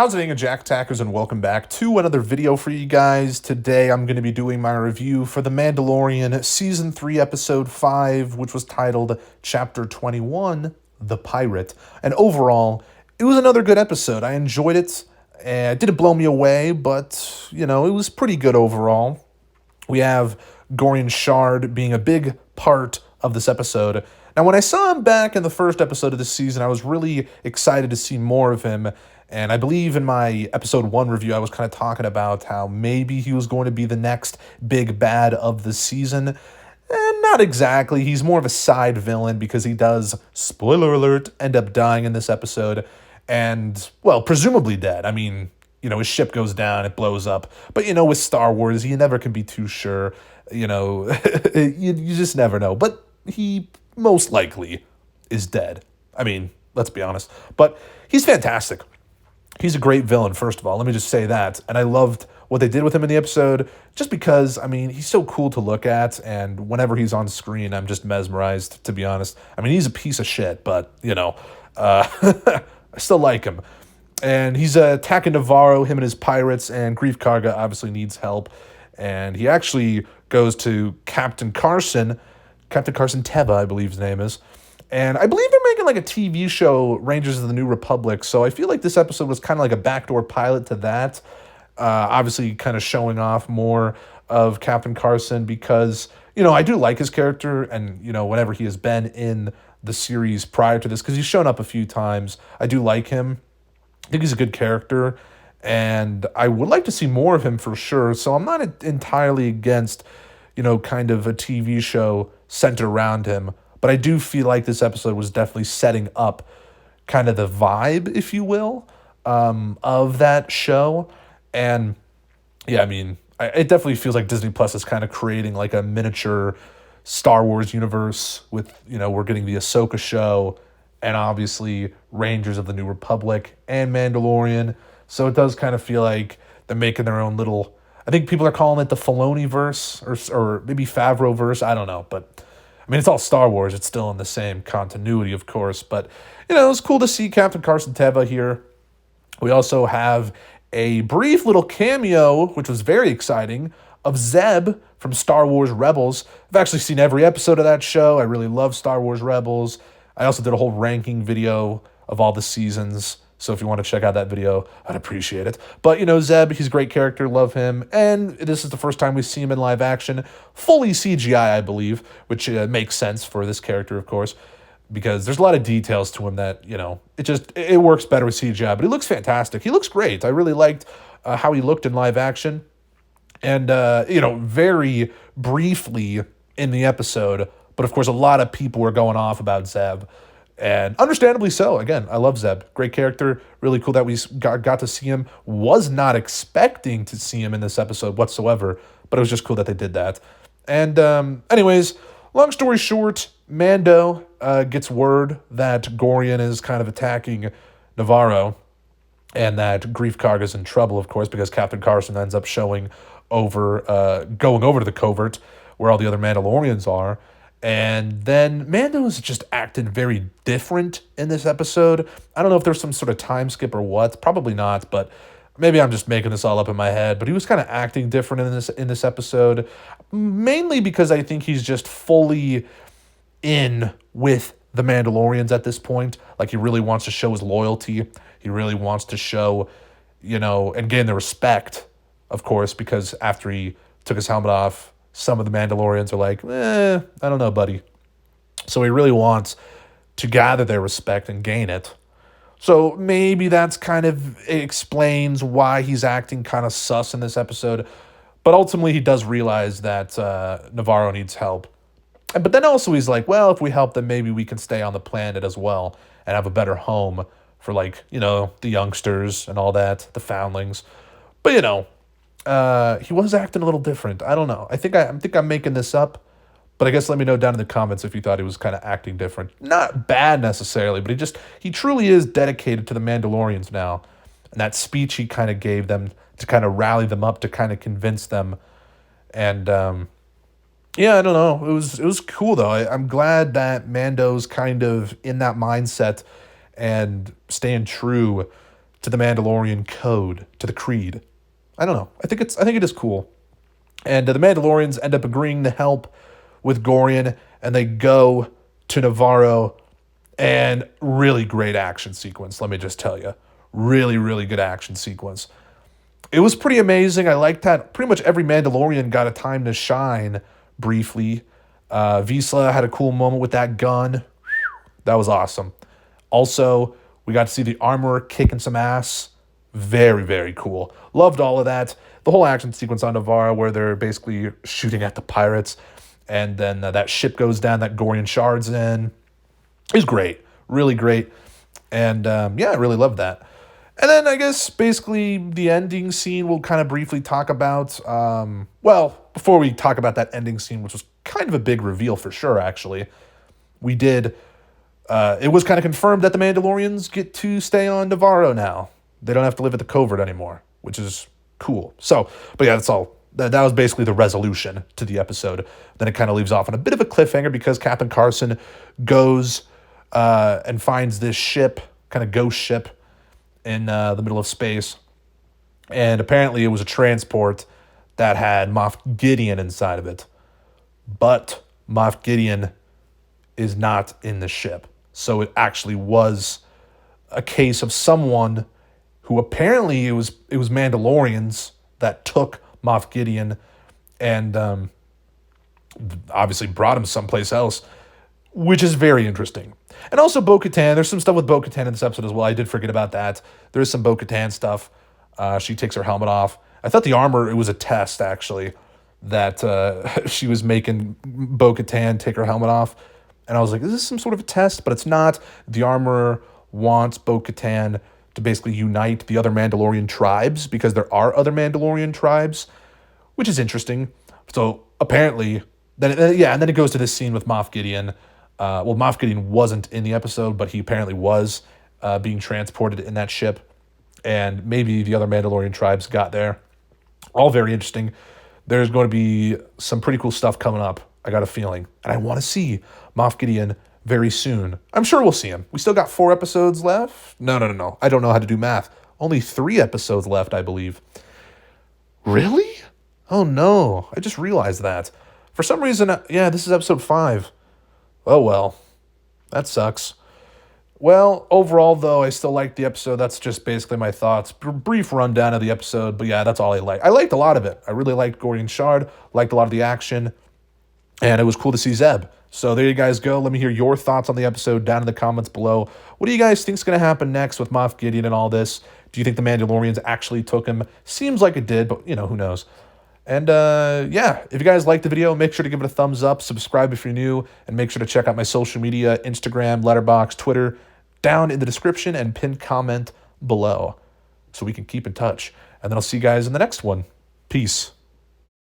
How's it going, Jack Attackers, and welcome back to another video for you guys. Today I'm going to be doing my review for The Mandalorian Season 3, Episode 5, which was titled Chapter 21, The Pirate. And overall, it was another good episode. I enjoyed it. It didn't blow me away, but, it was pretty good overall. We have Gorian Shard being a big part of this episode. Now, when I saw him back in the first episode of this season, I was really excited to see more of him. And I believe in my episode 1 review, I was kind of talking about how maybe he was going to be the next big bad of the season. And not exactly. He's more of a side villain because he does, spoiler alert, end up dying in this episode. And, well, presumably dead. I mean, his ship goes down, it blows up. But, with Star Wars, you never can be too sure. You just never know. But he most likely is dead. I mean, let's be honest. But he's fantastic. He's a great villain, first of all. Let me just say that. And I loved what they did with him in the episode just because, he's so cool to look at. And whenever he's on screen, I'm just mesmerized, to be honest. He's a piece of shit, but, I still like him. And he's attacking Navarro, him and his pirates, and Grief Karga obviously needs help. And he actually goes to Captain Carson Teva, I believe his name is. And I believe they're making like a TV show, Rangers of the New Republic. So I feel like this episode was kind of like a backdoor pilot to that. Obviously kind of showing off more of Captain Carson because, I do like his character and, whenever he has been in the series prior to this, because he's shown up a few times, I do like him. I think he's a good character and I would like to see more of him for sure. So I'm not entirely against, kind of a TV show centered around him. But I do feel like this episode was definitely setting up kind of the vibe, if you will, of that show. And yeah, it definitely feels like Disney Plus is kind of creating like a miniature Star Wars universe with, we're getting the Ahsoka show and obviously Rangers of the New Republic and Mandalorian. So it does kind of feel like they're making their own little, I think people are calling it the Filoni-verse or maybe Favreau-verse. I don't know, but it's all Star Wars. It's still in the same continuity, of course. But, it's cool to see Captain Carson Teva here. We also have a brief little cameo, which was very exciting, of Zeb from Star Wars Rebels. I've actually seen every episode of that show. I really love Star Wars Rebels. I also did a whole ranking video of all the seasons. So if you want to check out that video, I'd appreciate it. But, Zeb, he's a great character. Love him. And this is the first time we see him in live action. Fully CGI, I believe, which makes sense for this character, of course, because there's a lot of details to him that, it works better with CGI. But he looks fantastic. He looks great. I really liked how he looked in live action. And, very briefly in the episode, but of course a lot of people were going off about Zeb. And understandably so. Again, I love Zeb. Great character. Really cool that we got to see him. Was not expecting to see him in this episode whatsoever, but it was just cool that they did that. And anyways, long story short, Mando gets word that Gorian is kind of attacking Navarro and that Grief Karga is in trouble, of course, because Captain Carson ends up going over to the covert where all the other Mandalorians are. And then Mando is just acting very different in this episode. I don't know if there's some sort of time skip or what. Probably not, but maybe I'm just making this all up in my head. But he was kind of acting different in this episode, mainly because I think he's just fully in with the Mandalorians at this point. Like he really wants to show his loyalty. He really wants to show, and gain the respect, of course, because after he took his helmet off, some of the Mandalorians are like, I don't know, buddy. So he really wants to gather their respect and gain it. So maybe that's kind of explains why he's acting kind of sus in this episode. But ultimately he does realize that Navarro needs help. But then also he's like, well, if we help them, maybe we can stay on the planet as well and have a better home for the youngsters and all that, the foundlings. But, he was acting a little different. I don't know. I think I'm making this up, but I guess let me know down in the comments if you thought he was kind of acting different. Not bad necessarily, but he truly is dedicated to the Mandalorians now. And that speech he kind of gave them to kind of rally them up, to kind of convince them. And yeah, I don't know. It was cool though. I'm glad that Mando's kind of in that mindset and staying true to the Mandalorian code, to the creed. I don't know. I think it is cool. And the Mandalorians end up agreeing to help with Gorian, and they go to Navarro, and really great action sequence, let me just tell you. Really, really good action sequence. It was pretty amazing. I liked that pretty much every Mandalorian got a time to shine briefly. Vizsla had a cool moment with that gun. That was awesome. Also, we got to see the armorer kicking some ass. Very, very cool. Loved all of that. The whole action sequence on Navarro where they're basically shooting at the pirates, and then that ship goes down that Gorian Shard's in. Is great. Really great. And yeah, I really loved that. And then I guess basically the ending scene we'll kind of briefly talk about. Well, before we talk about that ending scene, which was kind of a big reveal for sure, actually, we did. It was kind of confirmed that the Mandalorians get to stay on Navarro now. They don't have to live at the covert anymore, which is cool. So, but yeah, that's all. That was basically the resolution to the episode. Then it kind of leaves off on a bit of a cliffhanger because Captain Carson goes and finds this ship, kind of ghost ship, in the middle of space. And apparently it was a transport that had Moff Gideon inside of it. But Moff Gideon is not in the ship. So it actually was a case of someone who apparently it was Mandalorians that took Moff Gideon and obviously brought him someplace else, which is very interesting. And also Bo-Katan. There's some stuff with Bo-Katan in this episode as well. I did forget about that. There is some Bo-Katan stuff. She takes her helmet off. I thought the armor, it was a test, actually, that she was making Bo-Katan take her helmet off. And I was like, is this some sort of a test? But it's not. The armorer wants Bo-Katan to basically unite the other Mandalorian tribes, because there are other Mandalorian tribes, which is interesting. So apparently, and then it goes to this scene with Moff Gideon. Well, Moff Gideon wasn't in the episode, but he apparently was being transported in that ship. And maybe the other Mandalorian tribes got there. All very interesting. There's going to be some pretty cool stuff coming up, I got a feeling. And I want to see Moff Gideon very soon. I'm sure we'll see him. We still got 4 episodes left? No. I don't know how to do math. Only 3 episodes left, I believe. Really? Oh, no. I just realized that. For some reason, this is episode 5. Oh, well. That sucks. Well, overall, though, I still liked the episode. That's just basically my thoughts. Brief rundown of the episode, but yeah, that's all I liked. I liked a lot of it. I really liked Gorian Shard, liked a lot of the action, and it was cool to see Zeb. So there you guys go. Let me hear your thoughts on the episode down in the comments below. What do you guys think is going to happen next with Moff Gideon and all this? Do you think the Mandalorians actually took him? Seems like it did, but, who knows? And, if you guys liked the video, make sure to give it a thumbs up, subscribe if you're new, and make sure to check out my social media, Instagram, Letterboxd, Twitter, down in the description and pinned comment below so we can keep in touch. And then I'll see you guys in the next one. Peace.